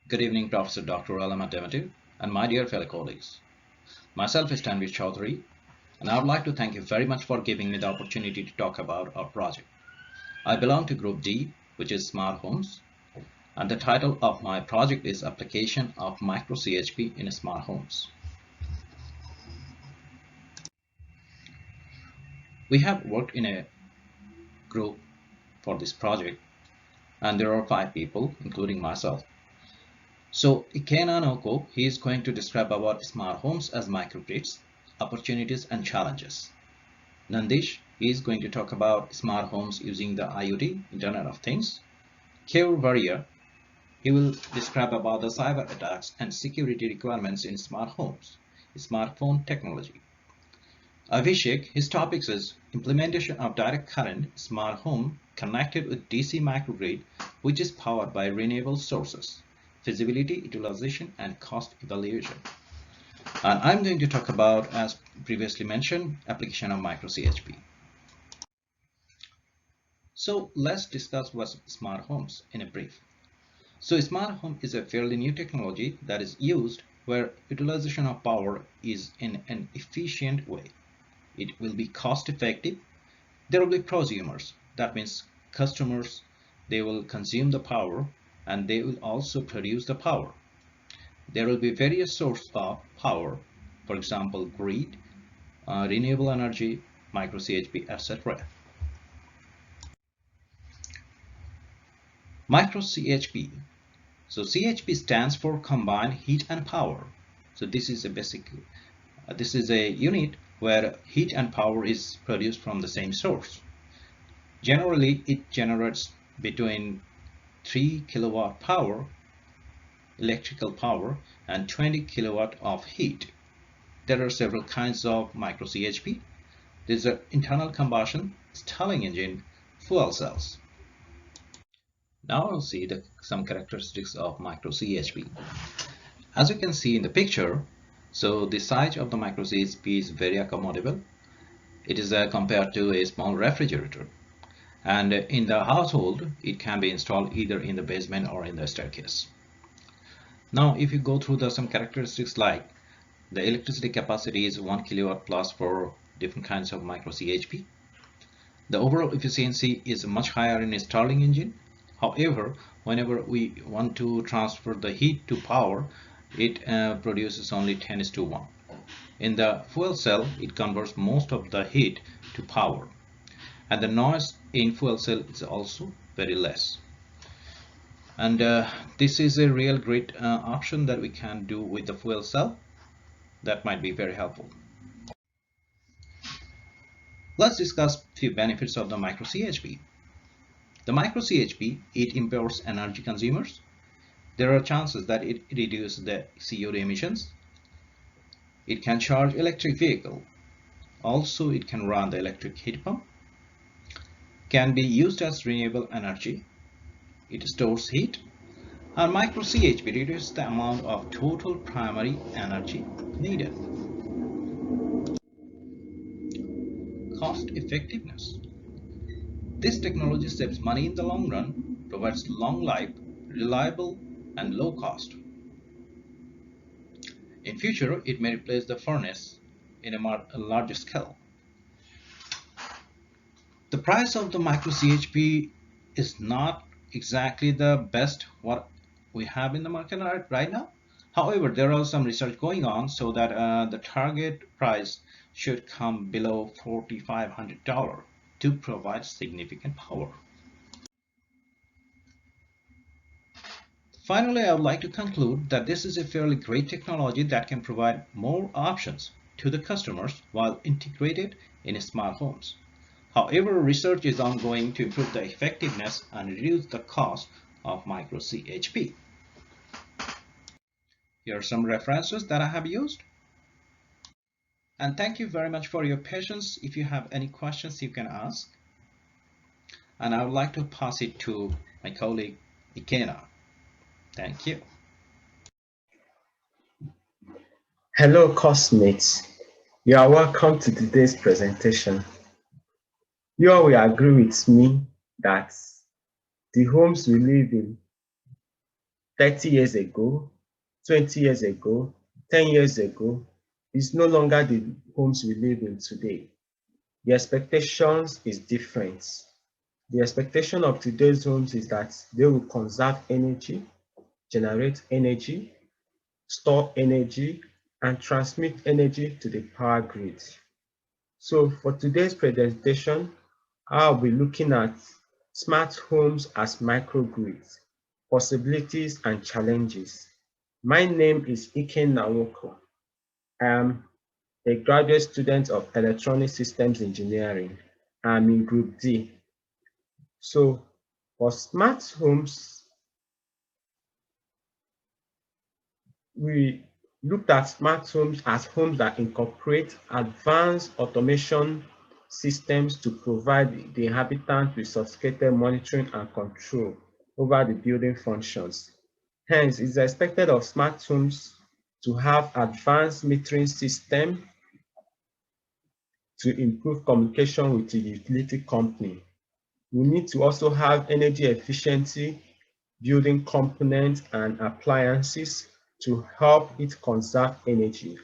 Good evening, Professor Dr. ENEL890AD, and my dear fellow colleagues. Myself is Tanvir Chaudhary, and I would like to thank you very much for giving me the opportunity to talk about our project. I belong to Group D, which is Smart Homes, and the title of my project is Application of Micro CHP in Smart Homes. We have worked in a group for this project, and there are 5 people, including myself. So ENEL890AD, he is going to describe about smart homes as microgrids, opportunities and challenges. Nandish is going to talk about smart homes using the IoT, Internet of Things. Kevin Varia, he will describe about the cyber attacks and security requirements in smart homes, smartphone technology. Abhishek, his topics is implementation of direct current smart home connected with DC microgrid, which is powered by renewable sources, feasibility, utilization, and cost evaluation. And I'm going to talk about, as previously mentioned, application of micro CHP. So let's discuss what's smart homes in a brief. So smart home is a fairly new technology that is used where utilization of power is in an efficient way. It will be cost effective. There will be prosumers. That means customers, they will consume the power and they will also produce the power. There will be various sources of power, for example, grid, renewable energy, micro CHP, etc. Micro CHP. So CHP stands for combined heat and power. So this is a unit where heat and power is produced from the same source. Generally, it generates between 3 kilowatt power, electrical power, and 20 kilowatt of heat. There are several kinds of micro CHP. There's an internal combustion, Stirling engine, fuel cells. Now we'll see some characteristics of micro CHP. As you can see in the picture, so the size of the micro CHP is very accommodable. It is compared to a small refrigerator. And in the household, it can be installed either in the basement or in the staircase. Now, if you go through some characteristics like the electricity capacity is 1 kilowatt plus for different kinds of micro CHP. The overall efficiency is much higher in a Stirling engine. However, whenever we want to transfer the heat to power, it produces only 10:1. In the fuel cell, it converts most of the heat to power. And the noise in fuel cell is also very less. And this is a real great option that we can do with the fuel cell. That might be very helpful. Let's discuss a few benefits of the micro CHP. The micro CHP, it empowers energy consumers. There are chances that it reduces the CO2 emissions. It can charge electric vehicle. Also, it can run the electric heat pump. Can be used as renewable energy. It stores heat. And micro CHP reduces the amount of total primary energy needed. Cost effectiveness. This technology saves money in the long run, provides long life, reliable, and low cost. In future, it may replace the furnace in a larger scale. The price of the micro CHP is not exactly the best what we have in the market right now. However, there are some research going on so that the target price should come below $4,500 to provide significant power. Finally, I would like to conclude that this is a fairly great technology that can provide more options to the customers while integrated in smart homes. However, research is ongoing to improve the effectiveness and reduce the cost of micro CHP. Here are some references that I have used. And thank you very much for your patience. If you have any questions, you can ask. And I would like to pass it to my colleague, Ikena. Thank you. Hello, classmates. You are welcome to today's presentation. You all will agree with me that the homes we live in 30 years ago, 20 years ago, 10 years ago, is no longer the homes we live in today. The expectations is different. The expectation of today's homes is that they will conserve energy, generate energy, store energy, and transmit energy to the power grid. So for today's presentation, I'll be looking at smart homes as microgrids, possibilities and challenges. My name is ENEL890AD. I am a graduate student of Electronic Systems Engineering. I'm in Group D. So for smart homes, we looked at smart homes as homes that incorporate advanced automation systems to provide the inhabitants with sophisticated monitoring and control over the building functions. Hence, it's expected of smart homes to have advanced metering system to improve communication with the utility company. We need to also have energy efficiency building components and appliances to help it conserve energy.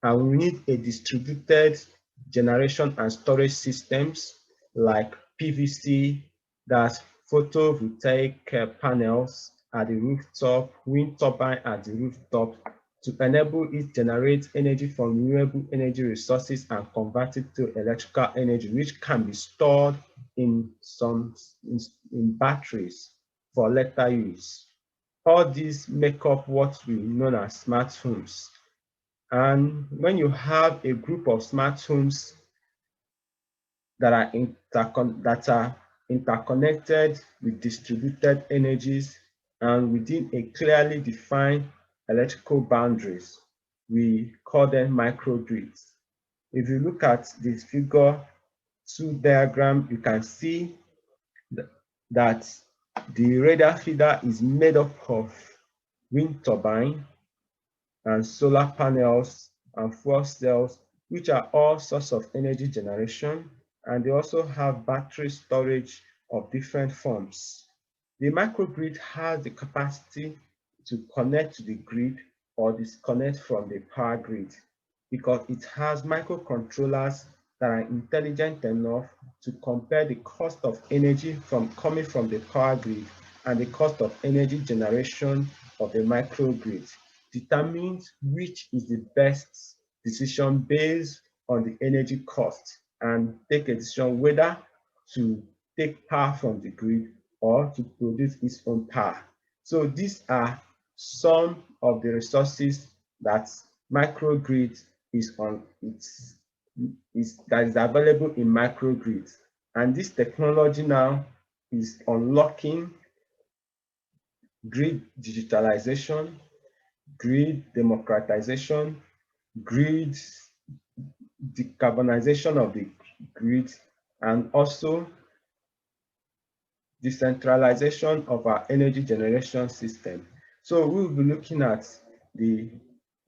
And we need a distributed generation and storage systems like PVC, that's photovoltaic panels at the rooftop, wind turbine at the rooftop, to enable it generate energy from renewable energy resources and convert it to electrical energy, which can be stored in batteries for later use. All these make up what we know as smart homes. And when you have a group of smart homes that are interconnected with distributed energies and within a clearly defined electrical boundaries, we call them microgrids. If you look at this figure 2 diagram, you can see that the radar feeder is made up of wind turbine and solar panels and fuel cells, which are all sorts of energy generation, and they also have battery storage of different forms. The microgrid has the capacity to connect to the grid or disconnect from the power grid because it has microcontrollers that are intelligent enough to compare the cost of energy coming from the power grid and the cost of energy generation of the microgrid, determines which is the best decision based on the energy cost and take a decision whether to take power from the grid or to produce its own power. So these are some of the resources that microgrid is that is available in microgrids. And this technology now is unlocking grid digitalization, grid democratization, grid decarbonization of the grid, and also decentralization of our energy generation system. So we'll be looking at the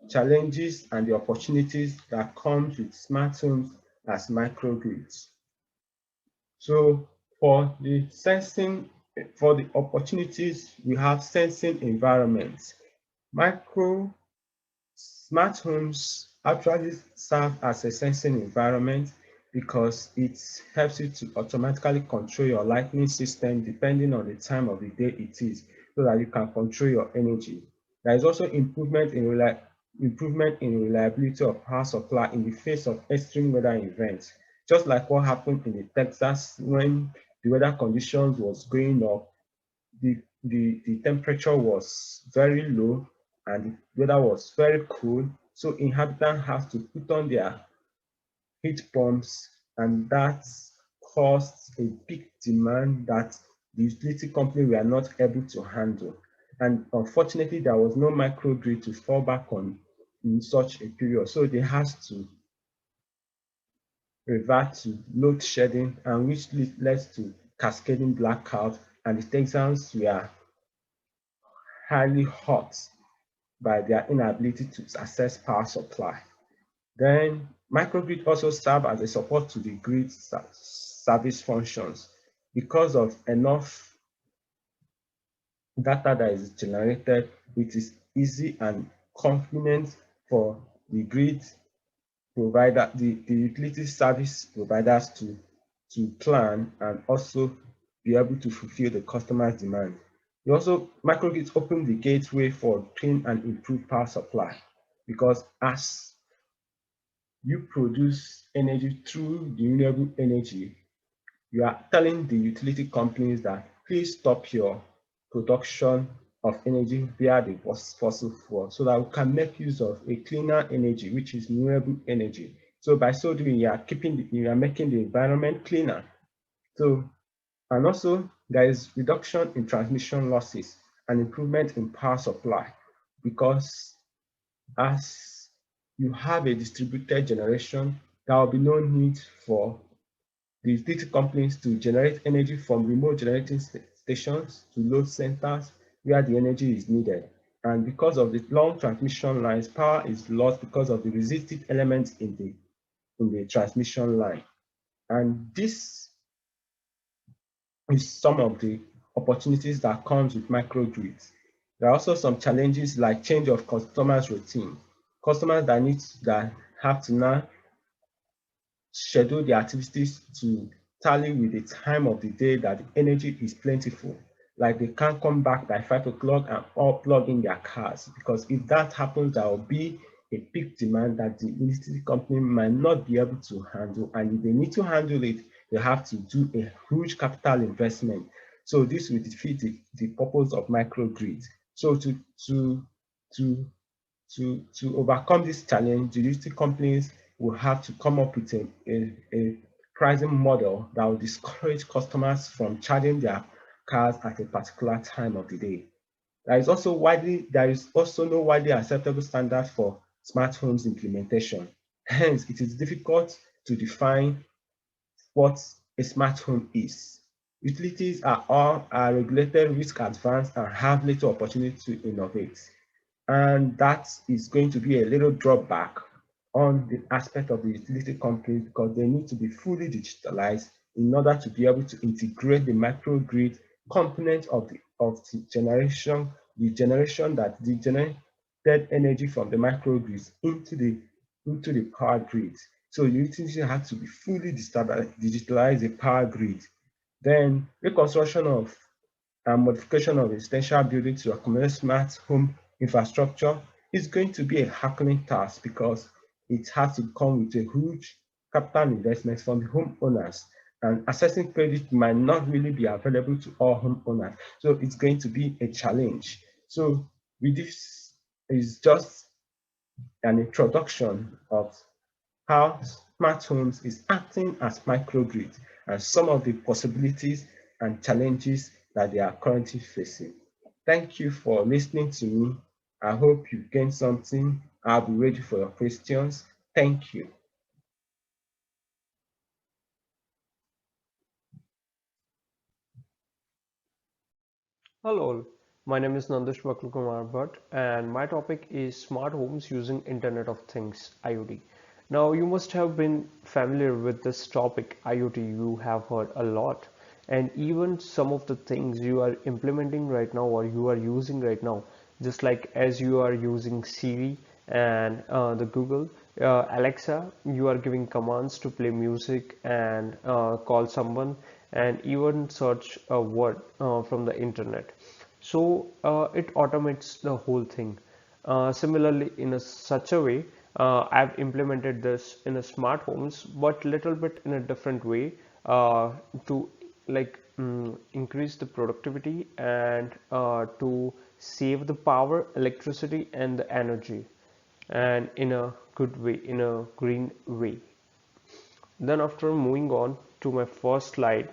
challenges and the opportunities that come with smart homes as microgrids. So for the opportunities, we have sensing environments. Smart homes actually serve as a sensing environment because it helps you to automatically control your lighting system depending on the time of the day it is, so that you can control your energy. There is also improvement in reliability of power supply in the face of extreme weather events, just like what happened in Texas when the weather conditions was going up, the temperature was very low and the weather was very cool. So inhabitants have to put on their heat pumps, and that caused a big demand that the utility company were not able to handle. And unfortunately, there was no microgrid to fall back on in such a period. So they had to revert to load shedding, and which led to cascading blackout, and the Texans were highly hurt by their inability to access power supply. Then microgrid also serve as a support to the grid service functions because of enough data that is generated, it is easy and convenient for the grid provider, the utility service providers to plan and also be able to fulfill the customer's demand. You also microgrids open the gateway for clean and improved power supply because as you produce energy through the renewable energy, you are telling the utility companies that please stop your production of energy via the fossil fuel so that we can make use of a cleaner energy, which is renewable energy. So by so doing, you are making the environment cleaner. So and also there is reduction in transmission losses and improvement in power supply because as you have a distributed generation, there will be no need for the utility companies to generate energy from remote generating stations to load centers where the energy is needed. And because of the long transmission lines, power is lost because of the resistive elements in the transmission line. And this is some of the opportunities that comes with microgrids. There are also some challenges like change of customers' routine. Customers that have to now schedule the activities to tally with the time of the day that the energy is plentiful. Like they can't come back by 5 o'clock and all plug in their cars because if that happens, there will be a peak demand that the electricity company might not be able to handle. And if they need to handle it, they have to do a huge capital investment. So this will defeat the purpose of microgrids. So to to overcome this challenge, the utility companies will have to come up with a pricing model that will discourage customers from charging their cars at a particular time of the day. There is also no widely acceptable standard for smart homes implementation. Hence, it is difficult to define what a smart home is. Utilities are regulated, risk advanced, and have little opportunity to innovate. And that is going to be a little drawback on the aspect of the utility companies because they need to be fully digitalized in order to be able to integrate the microgrid component of the generation that the generated energy from the microgrids into the power grid. So utility has to be fully digitalize the power grid. Then reconstruction of and modification of residential building to accommodate smart home infrastructure is going to be a hackling task because it has to come with a huge capital investment from the homeowners and accessing credit might not really be available to all homeowners. So it's going to be a challenge. So with this is just an introduction of how smart homes is acting as microgrids and some of the possibilities and challenges that they are currently facing. Thank you for listening to me. I hope you gained something. I'll be ready for your questions. Thank you. Hello, all. My name is Nandish Kumar Bhatt, and my topic is smart homes using Internet of Things (IoT). Now, you must have been familiar with this topic IoT. You have heard a lot, and even some of the things you are implementing right now or you are using right now, just like as you are using Siri and the Google Alexa, you are giving commands to play music and call someone and even search a word from the internet. So it automates the whole thing. Similarly, in such a way, I've implemented this in a smart homes, but little bit in a different way to increase the productivity and to save the power, electricity, and the energy, and in a good way, in a green way. Then after moving on to my first slide,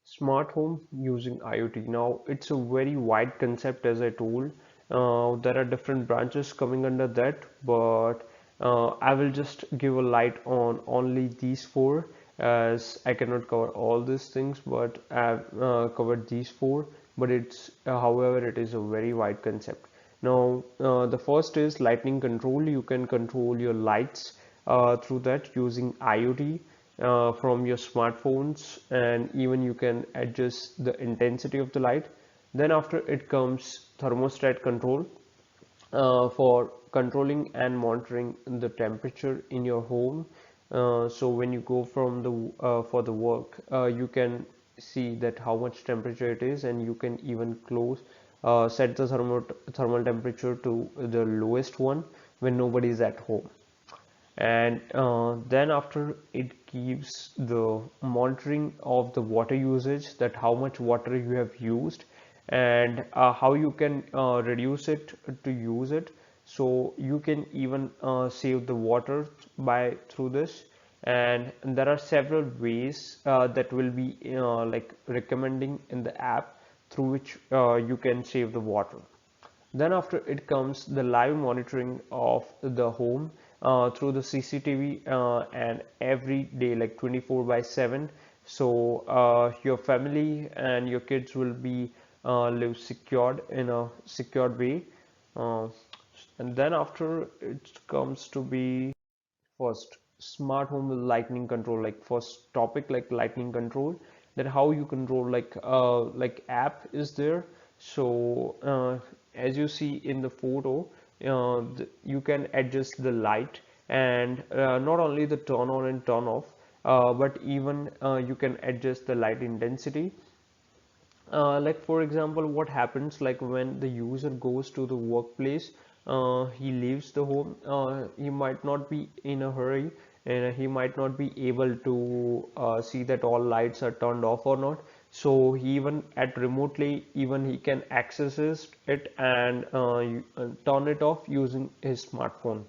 smart home using IoT. Now, it's a very wide concept, as I told. There are different branches coming under that, but I will just give a light on only these four, as I cannot cover all these things, but I've covered these four. But however, it is a very wide concept. Now, the first is lightning control. You can control your lights through that using IoT from your smartphones, and even you can adjust the intensity of the light Then after it comes thermostat control, for controlling and monitoring the temperature in your home. So when you go from the for the work, you can see that how much temperature it is, and you can even set the thermal temperature to the lowest one when nobody is at home. And then after it keeps the monitoring of the water usage, that how much water you have used, and how you can reduce it to use it. So you can even save the water by through this. And there are several ways that will be like recommending in the app, through which you can save the water. Then after it comes the live monitoring of the home through the CCTV, and every day, like 24 by 7. So your family and your kids will be live secured in a secured way. Uh, and then after it comes to be first smart home with lightning control, like first topic, like lightning control, that how you control, like app is there. So as you see in the photo, you can adjust the light, and not only the turn on and turn off, but even you can adjust the light intensity. Like for example, what happens like when the user goes to the workplace, he leaves the home, he might not be in a hurry, and he might not be able to see that all lights are turned off or not. So he even at remotely, even he can access it, and turn it off using his smartphone.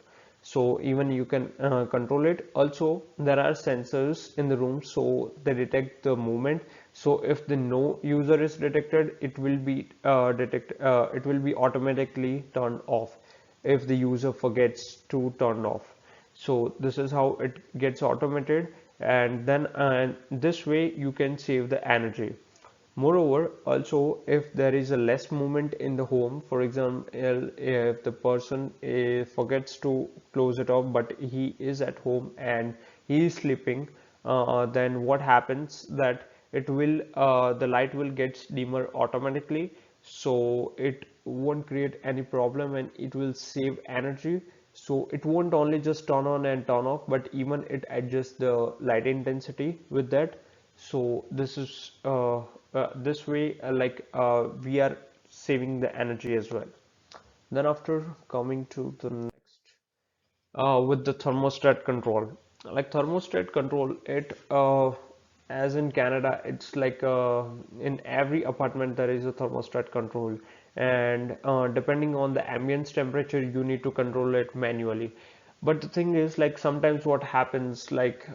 So even you can control it. Also there are sensors in the room, so they detect the movement. So if the no user is detected, it will be it will be automatically turned off if the user forgets to turn off. So this is how it gets automated, and then this way you can save the energy. Moreover, also if there is a less movement in the home, for example, if the person forgets to close it off, but he is at home and he is sleeping, then what happens that it will the light will get dimmer automatically, so it won't create any problem and it will save energy. So it won't only just turn on and turn off, but even it adjusts the light intensity with that. So this is this way, we are saving the energy as well. Then after coming to the next, with the thermostat control, like thermostat control, it as in Canada, it's like in every apartment there is a thermostat control, and depending on the ambience temperature, you need to control it manually. But the thing is, like sometimes what happens, like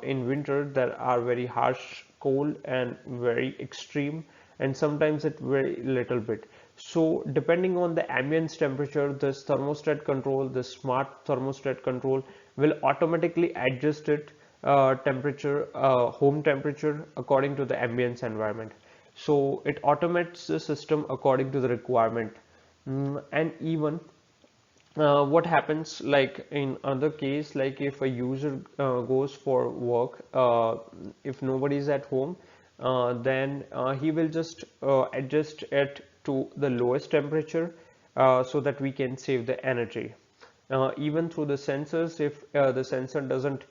in winter there are very harsh cold and very extreme, and sometimes it very little bit. So depending on the ambience temperature, this thermostat control, this smart thermostat control will automatically adjust it temperature, home temperature according to the ambience environment. So it automates the system according to the requirement. And even what happens like in other case, like if a user goes for work, if nobody is at home, then he will just adjust it to the lowest temperature, so that we can save the energy. Even through the sensors, if the sensor doesn't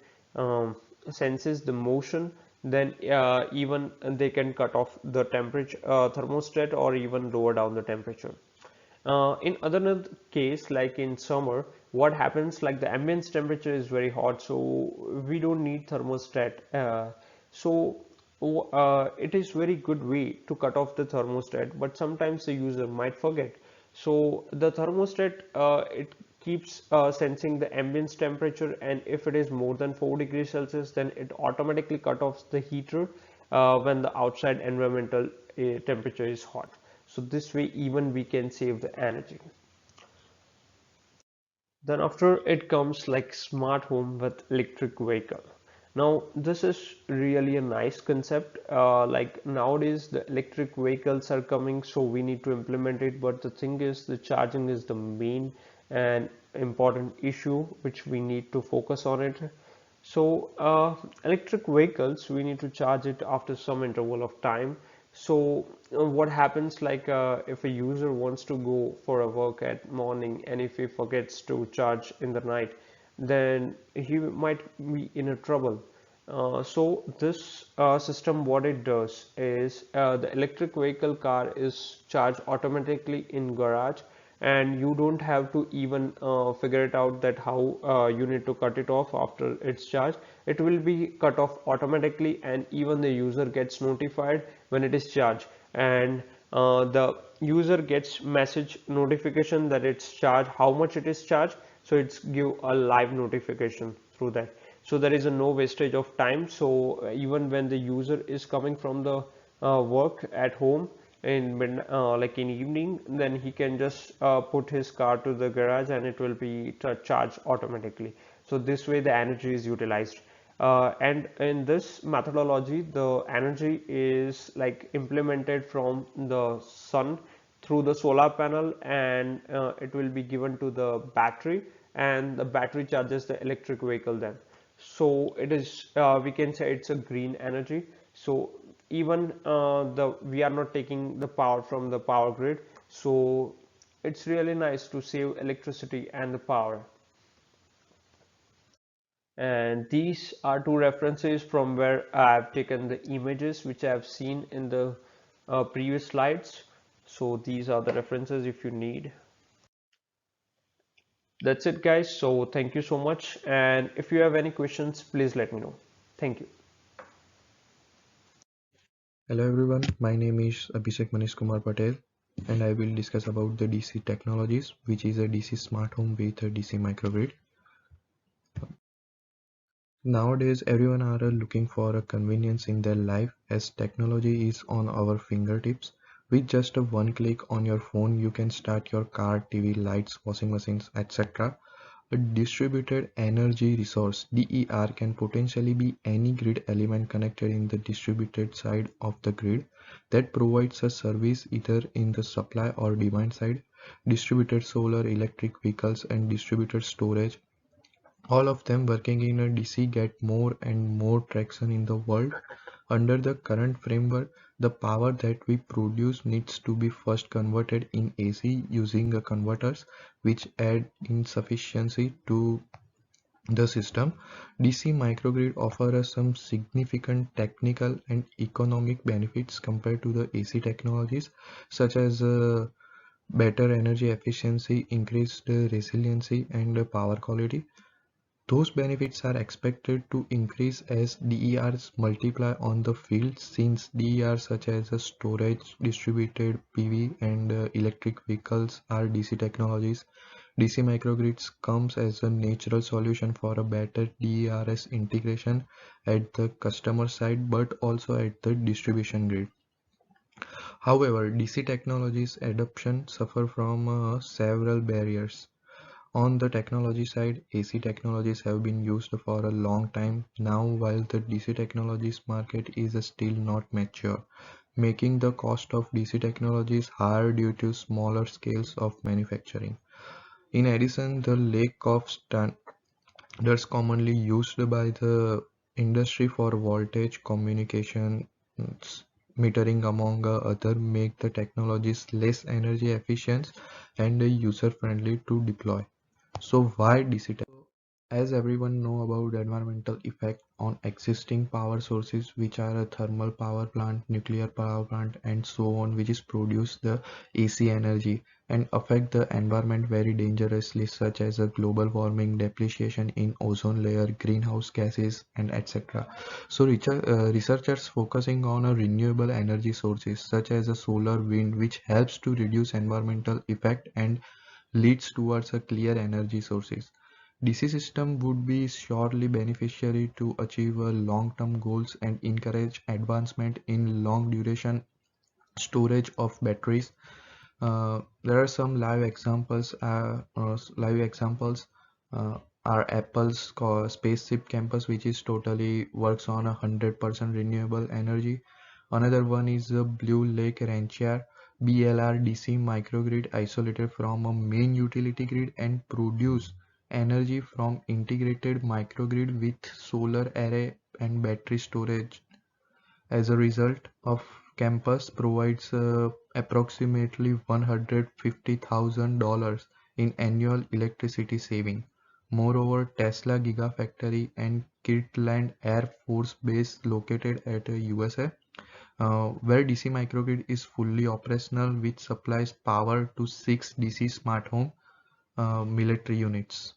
senses the motion, then even they can cut off the temperature thermostat, or even lower down the temperature. In other case, like in summer, what happens, like the ambience temperature is very hot, so we don't need thermostat. It is very good way to cut off the thermostat, but sometimes the user might forget. So the thermostat, it keeps sensing the ambience temperature, and if it is more than 4 degrees Celsius, then it automatically cut off the heater when the outside environmental temperature is hot. So this way even we can save the energy. Then after it comes like smart home with electric vehicle. Now this is really a nice concept. Like nowadays the electric vehicles are coming, so we need to implement it. But the thing is, the charging is the main and important issue which we need to focus on it. So electric vehicles, we need to charge it after some interval of time. So what happens, like if a user wants to go for a work at morning and if he forgets to charge in the night, then he might be in a trouble. So this system, what it does is the electric vehicle car is charged automatically in garage, and you don't have to even figure it out that how you need to cut it off after it's charged. It will be cut off automatically, and even the user gets notified when it is charged, and the user gets message notification that it's charged, how much it is charged, so it's give a live notification through that. So there is a no wastage of time. So even when the user is coming from the work at home in like in evening, then he can just put his car to the garage and it will be charged automatically. So this way the energy is utilized. And in this methodology, the energy is like implemented from the sun through the solar panel, and it will be given to the battery, and the battery charges the electric vehicle then. So it is, we can say it's a green energy. So even the we are not taking the power from the power grid, so it's really nice to save electricity and the power. And these are two references from where I've taken the images which I've seen in the previous slides. So these are the references if you need. That's it, guys. So thank you so much. And if you have any questions, please let me know. Thank you. Hello everyone, my name is Abhishek Manish Kumar Patel and I will discuss about the DC technologies, which is a DC smart home with a DC microgrid. Nowadays everyone are looking for a convenience in their life as technology is on our fingertips. With just a one click on your phone you can start your car, TV, lights, washing machines, etc. A distributed energy resource (DER) can potentially be any grid element connected in the distributed side of the grid that provides a service either in the supply or demand side. Distributed solar, electric vehicles, and distributed storage, all of them working in a DC, get more and more traction in the world. Under the current framework, the power that we produce needs to be first converted in AC using a converters, which add insufficiency to the system. DC microgrid offers us some significant technical and economic benefits compared to the AC technologies, such as better energy efficiency, increased resiliency, and power quality. Those benefits are expected to increase as DERs multiply on the field, since DERs such as storage, distributed PV, and electric vehicles are DC technologies. DC microgrids comes as a natural solution for a better DERS integration at the customer side but also at the distribution grid. However, DC technologies adoption suffer from several barriers. On the technology side, AC technologies have been used for a long time now, while the DC technologies market is still not mature, making the cost of DC technologies higher due to smaller scales of manufacturing. In addition, the lack of standards commonly used by the industry for voltage communication metering among other make the technologies less energy efficient and user friendly to deploy. So why DC? As everyone know about the environmental effect on existing power sources, which are a thermal power plant, nuclear power plant, and so on, which is produce the AC energy and affect the environment very dangerously, such as a global warming, depletion in ozone layer, greenhouse gases, and etc. So researchers focusing on a renewable energy sources such as a solar, wind, which helps to reduce environmental effect and leads towards a clear energy sources. DC system would be surely beneficiary to achieve long-term goals and encourage advancement in long duration storage of batteries. There are some live examples. Uh, are Apple's spaceship campus, which is totally works on 100% renewable energy. Another one is the Blue Lake Rancher BLRDC microgrid, isolated from a main utility grid and produce energy from integrated microgrid with solar array and battery storage. As a result of campus provides approximately $150,000 in annual electricity saving. Moreover, Tesla Gigafactory and Kirtland Air Force Base located at USA, where DC microgrid is fully operational, which supplies power to 6 DC smart home military units.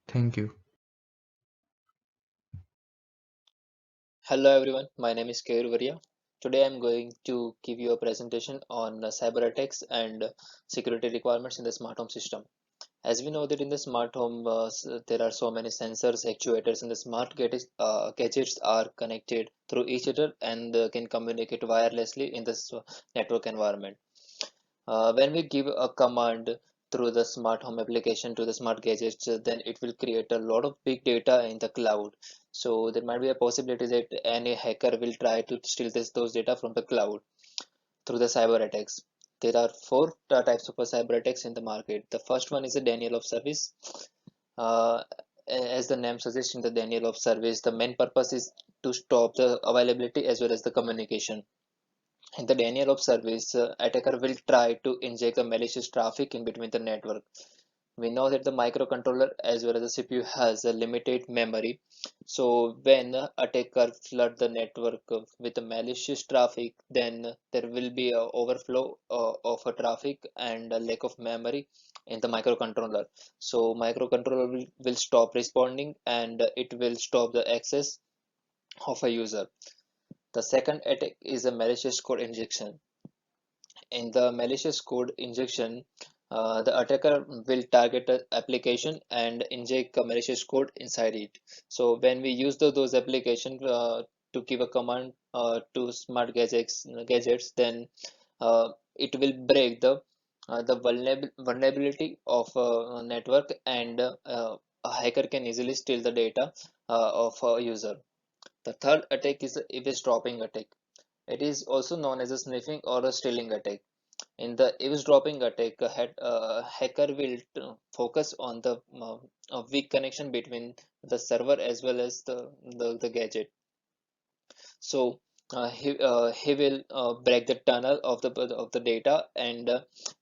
Thank you. Hello everyone, my name is Kevir Varia. Today I'm going to give you a presentation on cyber attacks and security requirements in the smart home system. As we know that in the smart home there are so many sensors, actuators, and the gadgets are connected through each other and can communicate wirelessly in this network environment. When we give a command through the smart home application to the smart gadgets, then it will create a lot of big data in the cloud. So there might be a possibility that any hacker will try to steal those data from the cloud through the cyber attacks. There are four types of cyber attacks in the market. The first one is a denial of service. Uh, as the name suggests, in the denial of service, the main purpose is to stop the availability as well as the communication. In the denial of service, attacker will try to inject the malicious traffic in between the network. We know that the microcontroller as well as the CPU has a limited memory. So when attacker flood the network with the malicious traffic, then there will be a overflow of a traffic and a lack of memory in the microcontroller. So microcontroller will stop responding and it will stop the access of a user. The second attack is a malicious code injection. In the malicious code injection, the attacker will target an application and inject a malicious code inside it. So when we use those applications to give a command to smart gadgets, then it will break the vulnerability of a network, and a hacker can easily steal the data of a user. The third attack is the eavesdropping attack. It is also known as a sniffing or a stealing attack. In the eavesdropping attack, a hacker will focus on the weak connection between the server as well as the gadget. So he will break the tunnel of the data, and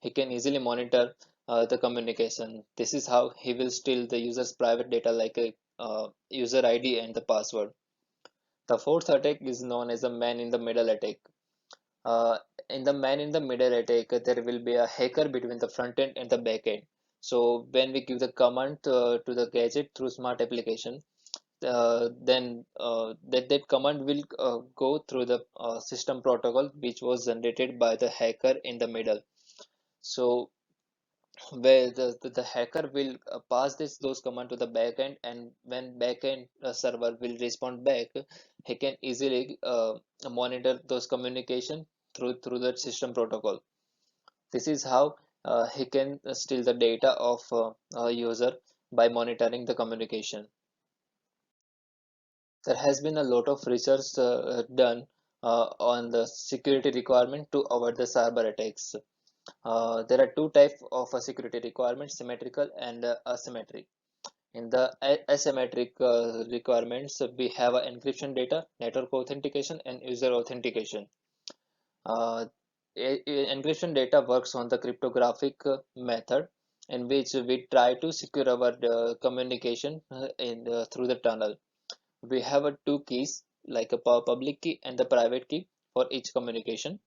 he can easily monitor the communication. This is how he will steal the user's private data, like a user ID and the password. The fourth attack is known as the man in the middle attack. Uh, in the man in the middle attack, there will be a hacker between the front end and the back end. So when we give the command to the gadget through smart application, then that command will go through the system protocol which was generated by the hacker in the middle. So where the hacker will pass those command to the backend, and when backend server will respond back, he can easily monitor those communication through the system protocol. This is how he can steal the data of a user by monitoring the communication. There has been a lot of research done on the security requirement to avoid the cyber attacks. There are two types of security requirements: symmetrical and asymmetric. In the asymmetric requirements, we have encryption data, network authentication, and user authentication. Uh, Encryption data works on the cryptographic method, in which we try to secure our communication through the tunnel. We have two keys, like a public key and the private key for each communication.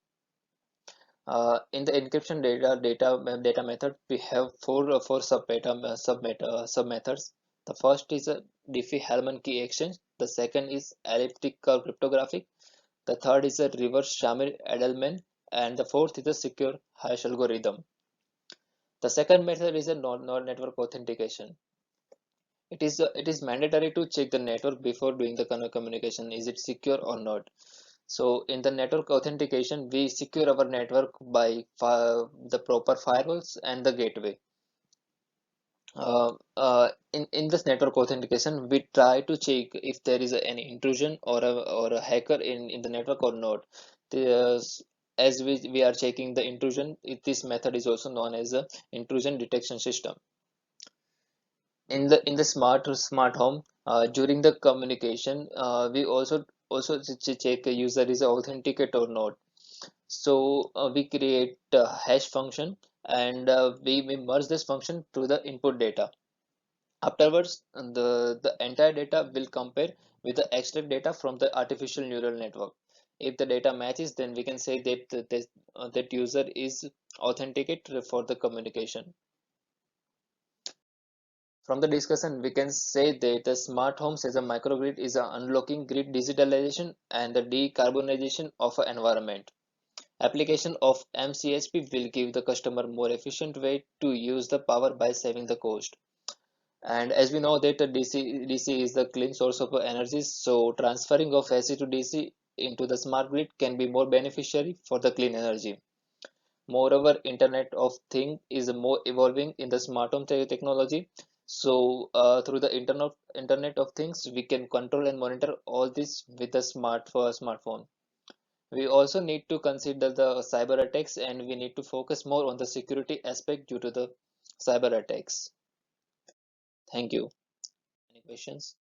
In the encryption data method, we have four sub methods. The first is a Diffie-Hellman key exchange. The second is elliptical cryptographic. The third is a reverse Shamir-Edelman, and the fourth is a secure hash algorithm. The second method is a non-network authentication. It is mandatory to check the network before doing the communication. Is it secure or not? So in the network authentication, we secure our network by the proper firewalls and the gateway. In this network authentication, we try to check if there is any intrusion or a hacker in the network or not. As we are checking the intrusion, this method is also known as a intrusion detection system. In the smart home, during the communication, we also check a user is authenticate or not. So we create a hash function, and we merge this function to the input data. Afterwards, the entire data will compare with the extract data from the artificial neural network. If the data matches, then we can say that that user is authenticated for the communication. From the discussion, we can say that the smart homes as a microgrid is unlocking grid digitalization and the decarbonization of an environment. Application of MCHP will give the customer more efficient way to use the power by saving the cost. And as we know that DC is the clean source of energy, so transferring of AC to DC into the smart grid can be more beneficiary for the clean energy. Moreover, Internet of Things is more evolving in the smart home technology. So through the Internet of Things, we can control and monitor all this with a smartphone. We also need to consider the cyber attacks, and we need to focus more on the security aspect due to the cyber attacks. Thank you. Any questions?